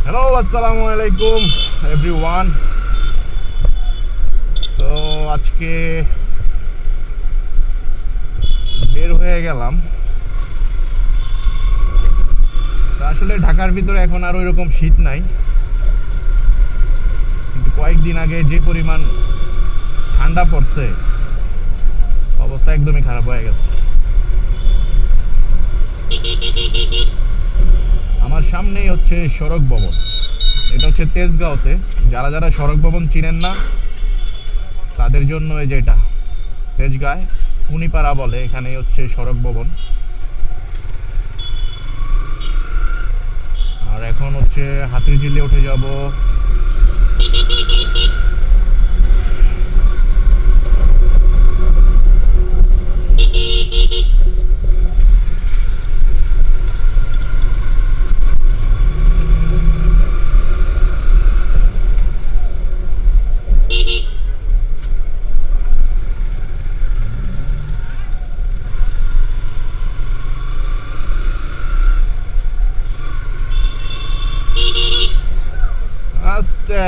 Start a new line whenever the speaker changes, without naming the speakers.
Hello, আসসালামু আলাইকুম everyone. তো আজকে বের হয়ে গেলাম। তো আসলে ঢাকার ভিতরে এখন আর ওই রকম শীত নাই, কিন্তু কয়েকদিন আগে যে পরিমাণ ঠান্ডা পড়ছে, অবস্থা একদমই খারাপ হয়ে গেছে। আমার সামনেই হচ্ছে সড়ক ভবন। এটা হচ্ছে তেজগাঁওতে। যারা যারা সড়ক ভবন চিনেন না তাদের জন্য এই যে এটা তেজগাঁয় কুনিপাড়া বলে, এখানেই হচ্ছে সড়ক ভবন। আর এখন হচ্ছে হাতিরঝিলে উঠে যাব। আস্তে